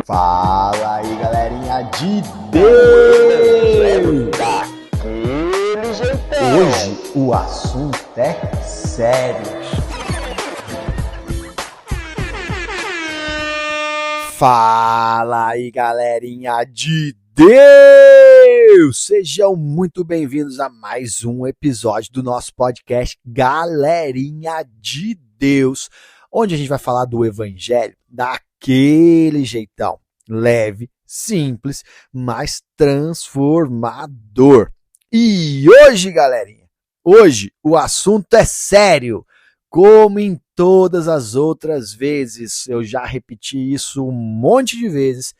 Fala aí, galerinha de Deus! Hoje o assunto é sério. Fala aí, galerinha de Deus! Sejam muito bem-vindos a mais um episódio do nosso podcast Galerinha de Deus, onde a gente vai falar do Evangelho daquele jeitão, leve, simples, mas transformador. E hoje, galerinha, hoje o assunto é sério, como em todas as outras vezes. Eu já repeti isso um monte de vezes,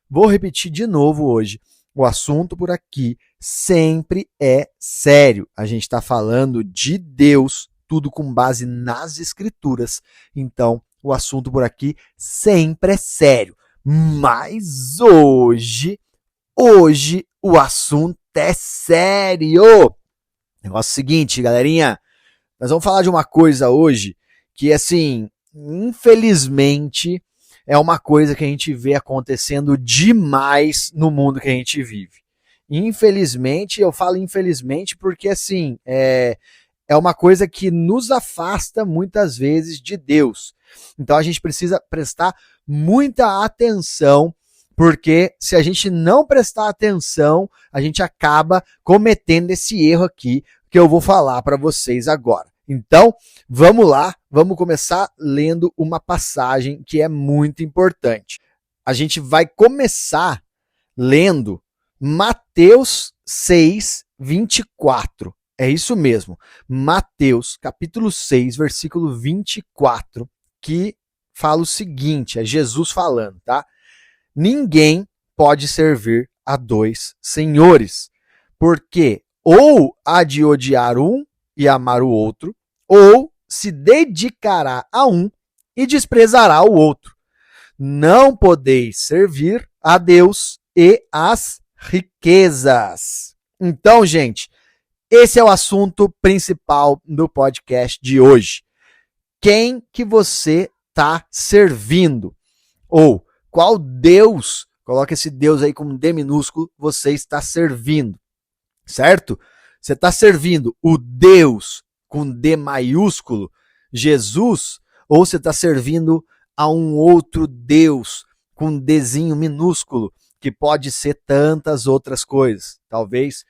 vou repetir de novo hoje. O assunto por aqui sempre é sério. A gente está falando de Deus, tudo com base nas Escrituras. Então, o assunto por aqui sempre é sério. Mas hoje o assunto é sério. Negócio seguinte, galerinha. Nós vamos falar de uma coisa hoje que, assim, infelizmente, é uma coisa que a gente vê acontecendo demais no mundo que a gente vive. Infelizmente, eu falo infelizmente porque, assim, é uma coisa que nos afasta muitas vezes de Deus. Então a gente precisa prestar muita atenção, porque se a gente não prestar atenção, a gente acaba cometendo esse erro aqui que eu vou falar para vocês agora. Então, vamos lá, vamos começar lendo uma passagem que é muito importante. A gente vai começar lendo Mateus 6, 24. É isso mesmo, Mateus, capítulo 6, versículo 24, que fala o seguinte, é Jesus falando, tá? Ninguém pode servir a dois senhores, porque ou há de odiar um e amar o outro, ou se dedicará a um e desprezará o outro. Não podeis servir a Deus e às riquezas. Então, gente, esse é o assunto principal do podcast de hoje. Quem que você está servindo? Ou qual Deus, coloca esse Deus aí com D minúsculo, você está servindo, certo? Você está servindo o Deus com D maiúsculo, Jesus, ou você está servindo a um outro Deus com Dzinho minúsculo, que pode ser tantas outras coisas. Talvez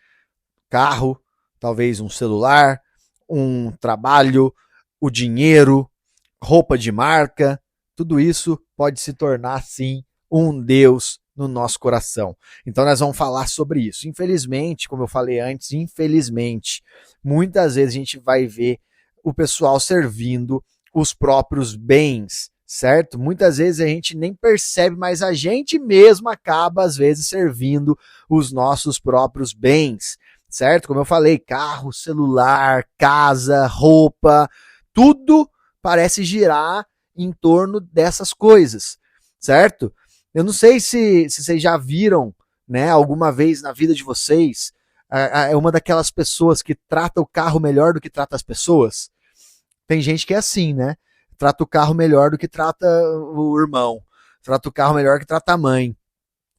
carro, talvez um celular, um trabalho, o dinheiro, roupa de marca, tudo isso pode se tornar, sim, um Deus no nosso coração. Então nós vamos falar sobre isso. Infelizmente, como eu falei antes, muitas vezes a gente vai ver o pessoal servindo os próprios bens, certo? Muitas vezes a gente nem percebe, mas a gente mesmo acaba, às vezes, servindo os nossos próprios bens, certo? Como eu falei, carro, celular, casa, roupa, tudo parece girar em torno dessas coisas, certo? Eu não sei se vocês já viram, né, alguma vez na vida de vocês, é uma daquelas pessoas que trata o carro melhor do que trata as pessoas. Tem gente que é assim, né? Trata o carro melhor do que trata o irmão, trata o carro melhor do que trata a mãe,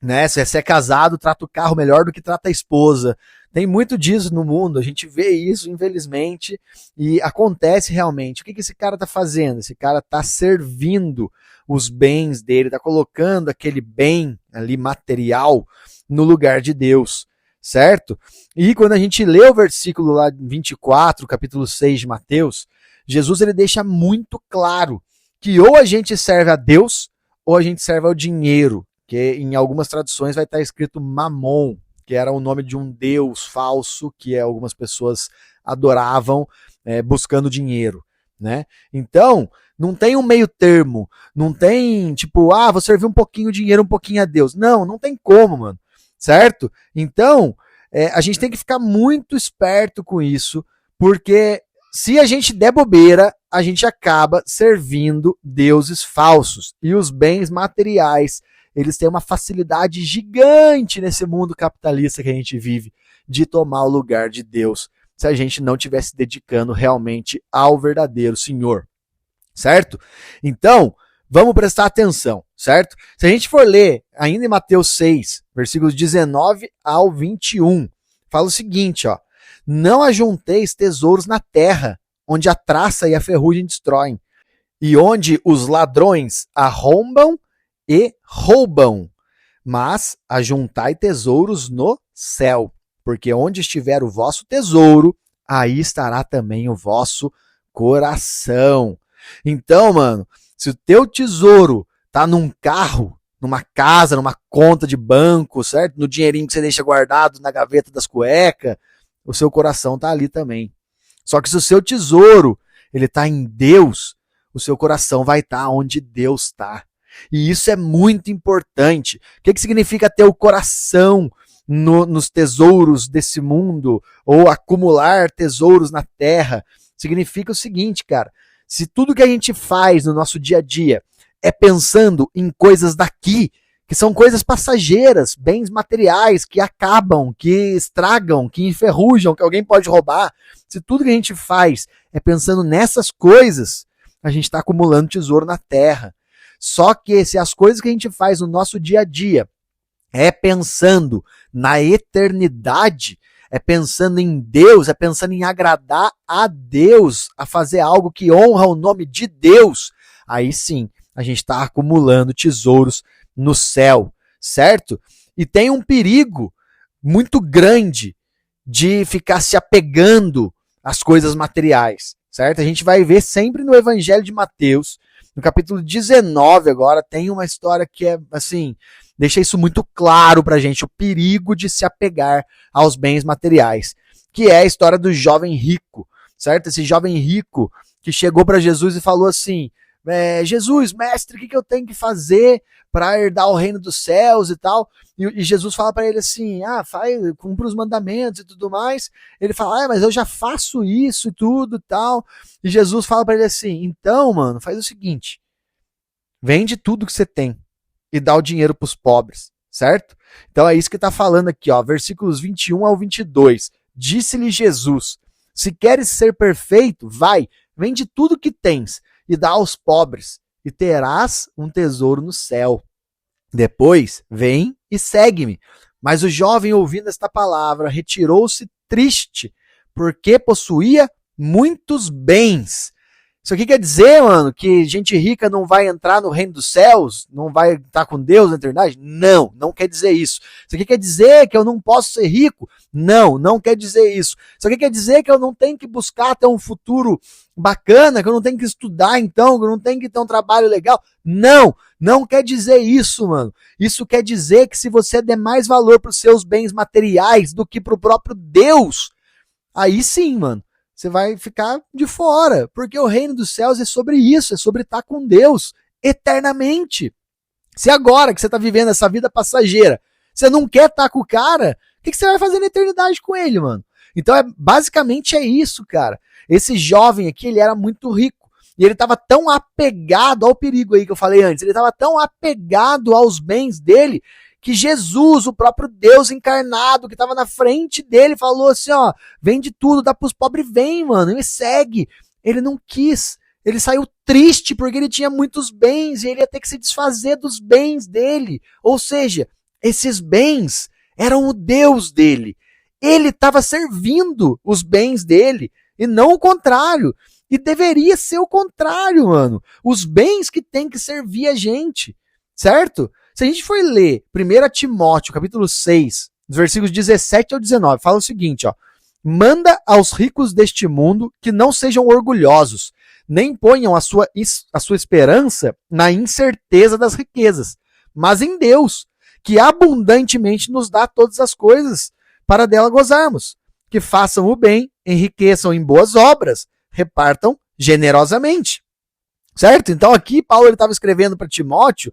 né? Se você é casado, trata o carro melhor do que trata a esposa. Tem muito disso no mundo, a gente vê isso, infelizmente, e acontece realmente. O que esse cara está fazendo? Esse cara está servindo os bens dele, está colocando aquele bem ali material no lugar de Deus, certo? E quando a gente lê o versículo lá 24, capítulo 6 de Mateus, Jesus ele deixa muito claro que ou a gente serve a Deus ou a gente serve ao dinheiro, que em algumas traduções vai estar escrito Mamon, que era o nome de um deus falso que algumas pessoas adoravam buscando dinheiro, né? Então, não tem um meio termo, não tem tipo, vou servir um pouquinho de dinheiro, um pouquinho a Deus. Não tem como, mano, certo? Então, a gente tem que ficar muito esperto com isso, porque se a gente der bobeira, a gente acaba servindo deuses falsos. E os bens materiais, eles têm uma facilidade gigante nesse mundo capitalista que a gente vive de tomar o lugar de Deus, se a gente não estiver se dedicando realmente ao verdadeiro Senhor, certo? Então, vamos prestar atenção, certo? Se a gente for ler ainda em Mateus 6, versículos 19 ao 21, fala o seguinte, ó: não ajunteis tesouros na terra, onde a traça e a ferrugem destroem, e onde os ladrões arrombam e roubam, mas ajuntai tesouros no céu, porque onde estiver o vosso tesouro, aí estará também o vosso coração. Então, mano, se o teu tesouro tá num carro, numa casa, numa conta de banco, certo? No dinheirinho que você deixa guardado na gaveta das cuecas, o seu coração tá ali também. Só que se o seu tesouro, ele tá em Deus, o seu coração vai estar onde Deus está. E isso é muito importante. O que significa ter o coração nos tesouros desse mundo, ou acumular tesouros na terra? Significa o seguinte, cara: se tudo que a gente faz no nosso dia a dia é pensando em coisas daqui, que são coisas passageiras, bens materiais que acabam, que estragam, que enferrujam, que alguém pode roubar, se tudo que a gente faz é pensando nessas coisas, a gente está acumulando tesouro na terra. Só que se as coisas que a gente faz no nosso dia a dia é pensando na eternidade, é pensando em Deus, é pensando em agradar a Deus, a fazer algo que honra o nome de Deus, aí sim, a gente está acumulando tesouros no céu, certo? E tem um perigo muito grande de ficar se apegando às coisas materiais, certo? A gente vai ver sempre no Evangelho de Mateus, no capítulo 19 agora, tem uma história que é, assim, deixa isso muito claro pra gente, o perigo de se apegar aos bens materiais, que é a história do jovem rico, certo? Esse jovem rico que chegou para Jesus e falou assim: Jesus, mestre, o que eu tenho que fazer para herdar o reino dos céus e tal? E Jesus fala para ele assim: cumpre os mandamentos e tudo mais. Ele fala: mas eu já faço isso e tudo e tal. E Jesus fala para ele assim: então, mano, faz o seguinte, vende tudo que você tem e dá o dinheiro para os pobres, certo? Então é isso que está falando aqui, ó, versículos 21 ao 22. Disse-lhe Jesus: se queres ser perfeito, vai, vende tudo que tens e dá aos pobres, e terás um tesouro no céu. Depois, vem e segue-me. Mas o jovem, ouvindo esta palavra, retirou-se triste, porque possuía muitos bens. Isso aqui quer dizer, mano, que gente rica não vai entrar no reino dos céus? Não vai estar com Deus na eternidade? Não, não quer dizer isso. Isso aqui quer dizer que eu não posso ser rico? Não, não quer dizer isso. Isso aqui quer dizer que eu não tenho que buscar ter um futuro bacana, que eu não tenho que estudar então, que eu não tenho que ter um trabalho legal? Não, não quer dizer isso, mano. Isso quer dizer que se você der mais valor para os seus bens materiais do que para o próprio Deus, aí sim, mano, você vai ficar de fora, porque o reino dos céus é sobre isso, é sobre estar com Deus eternamente. Se agora que você está vivendo essa vida passageira, você não quer estar com o cara, o que você vai fazer na eternidade com ele, mano? Então, basicamente é isso, cara. Esse jovem aqui, ele era muito rico, e ele estava tão apegado ao perigo aí que eu falei antes, ele estava tão apegado aos bens dele, que Jesus, o próprio Deus encarnado, que estava na frente dele, falou assim, ó, vende tudo, dá pros pobres, vem, mano, me segue. Ele não quis, ele saiu triste porque ele tinha muitos bens e ele ia ter que se desfazer dos bens dele. Ou seja, esses bens eram o Deus dele. Ele estava servindo os bens dele e não o contrário. E deveria ser o contrário, mano. Os bens que tem que servir a gente, certo? Se a gente for ler 1 Timóteo, capítulo 6, dos versículos 17 ao 19, fala o seguinte, ó: manda aos ricos deste mundo que não sejam orgulhosos, nem ponham a sua esperança na incerteza das riquezas, mas em Deus, que abundantemente nos dá todas as coisas para dela gozarmos, que façam o bem, enriqueçam em boas obras, repartam generosamente. Certo? Então aqui Paulo estava escrevendo para Timóteo,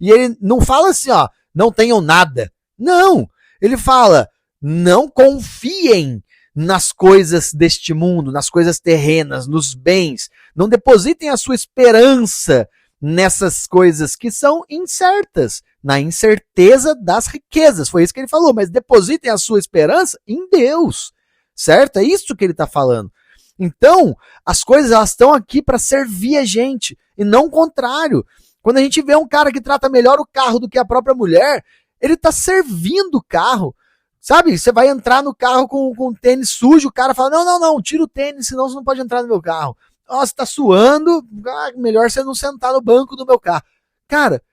e ele não fala assim, ó, não tenham nada. Não, ele fala, não confiem nas coisas deste mundo, nas coisas terrenas, nos bens. Não depositem a sua esperança nessas coisas que são incertas, na incerteza das riquezas. Foi isso que ele falou, mas depositem a sua esperança em Deus. Certo? É isso que ele está falando. Então, as coisas elas estão aqui para servir a gente, e não o contrário. Quando a gente vê um cara que trata melhor o carro do que a própria mulher, ele tá servindo o carro. Sabe, você vai entrar no carro com tênis sujo, o cara fala, não, tira o tênis, senão você não pode entrar no meu carro. Nossa, tá suando, melhor você não sentar no banco do meu carro. Cara,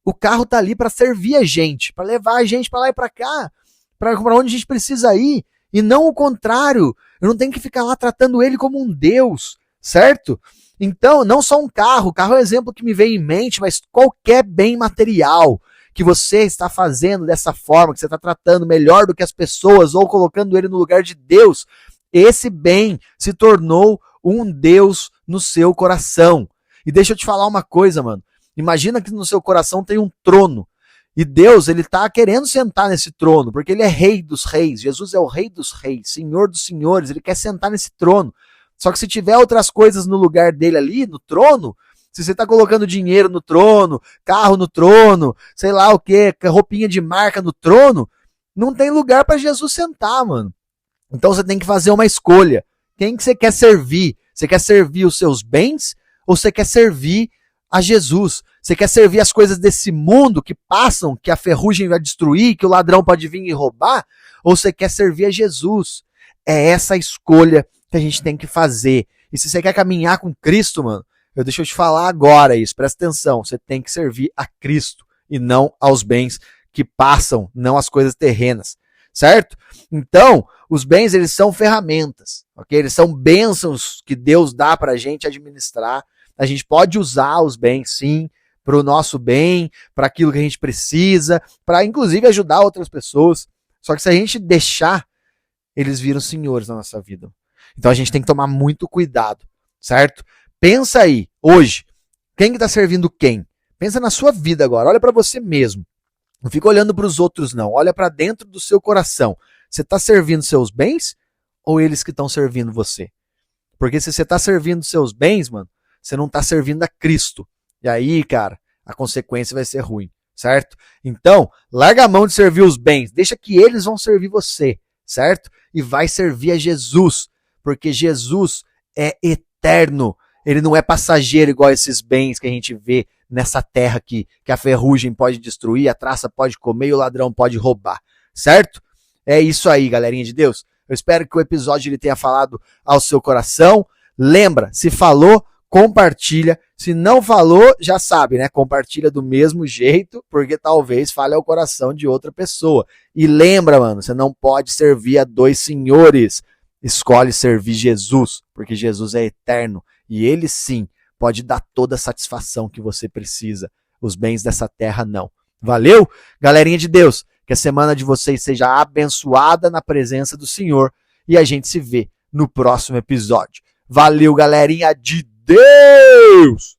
o carro tá ali para servir a gente, para levar a gente para lá e para cá, para onde a gente precisa ir, e não o contrário. Eu não tenho que ficar lá tratando ele como um Deus, certo? Então, não só um carro, o carro é um exemplo que me vem em mente, mas qualquer bem material que você está fazendo dessa forma, que você está tratando melhor do que as pessoas ou colocando ele no lugar de Deus, esse bem se tornou um Deus no seu coração. E deixa eu te falar uma coisa, mano. Imagina que no seu coração tem um trono. E Deus, ele tá querendo sentar nesse trono, porque ele é rei dos reis. Jesus é o rei dos reis, senhor dos senhores. Ele quer sentar nesse trono. Só que se tiver outras coisas no lugar dele ali, no trono, se você tá colocando dinheiro no trono, carro no trono, sei lá o que, roupinha de marca no trono, não tem lugar para Jesus sentar, mano. Então você tem que fazer uma escolha. Quem que você quer servir? Você quer servir os seus bens ou você quer servir a Jesus? Você quer servir as coisas desse mundo que passam, que a ferrugem vai destruir, que o ladrão pode vir e roubar? Ou você quer servir a Jesus? É essa a escolha que a gente tem que fazer. E se você quer caminhar com Cristo, mano, deixa eu te falar agora isso, presta atenção, você tem que servir a Cristo e não aos bens que passam, não às coisas terrenas, certo? Então, os bens, eles são ferramentas, ok? Eles são bênçãos que Deus dá pra gente administrar. A gente pode usar os bens, sim, para o nosso bem, para aquilo que a gente precisa, para inclusive ajudar outras pessoas. Só que se a gente deixar, eles viram senhores na nossa vida. Então a gente tem que tomar muito cuidado, certo? Pensa aí, hoje, quem que tá servindo quem? Pensa na sua vida agora, olha para você mesmo. Não fica olhando para os outros não, olha para dentro do seu coração. Você tá servindo seus bens ou eles que estão servindo você? Porque se você tá servindo seus bens, mano, você não tá servindo a Cristo. E aí, cara, a consequência vai ser ruim, certo? Então, larga a mão de servir os bens, deixa que eles vão servir você, certo? E vai servir a Jesus, porque Jesus é eterno. Ele não é passageiro igual esses bens que a gente vê nessa terra aqui, que a ferrugem pode destruir, a traça pode comer e o ladrão pode roubar, certo? É isso aí, galerinha de Deus. Eu espero que o episódio ele tenha falado ao seu coração. Lembra, se falou, compartilha. Se não falou, já sabe, né? Compartilha do mesmo jeito, porque talvez fale ao coração de outra pessoa. E lembra, mano, você não pode servir a dois senhores. Escolhe servir Jesus, porque Jesus é eterno. E ele sim pode dar toda a satisfação que você precisa. Os bens dessa terra não. Valeu? Galerinha de Deus, que a semana de vocês seja abençoada na presença do Senhor. E a gente se vê no próximo episódio. Valeu, galerinha de Deus!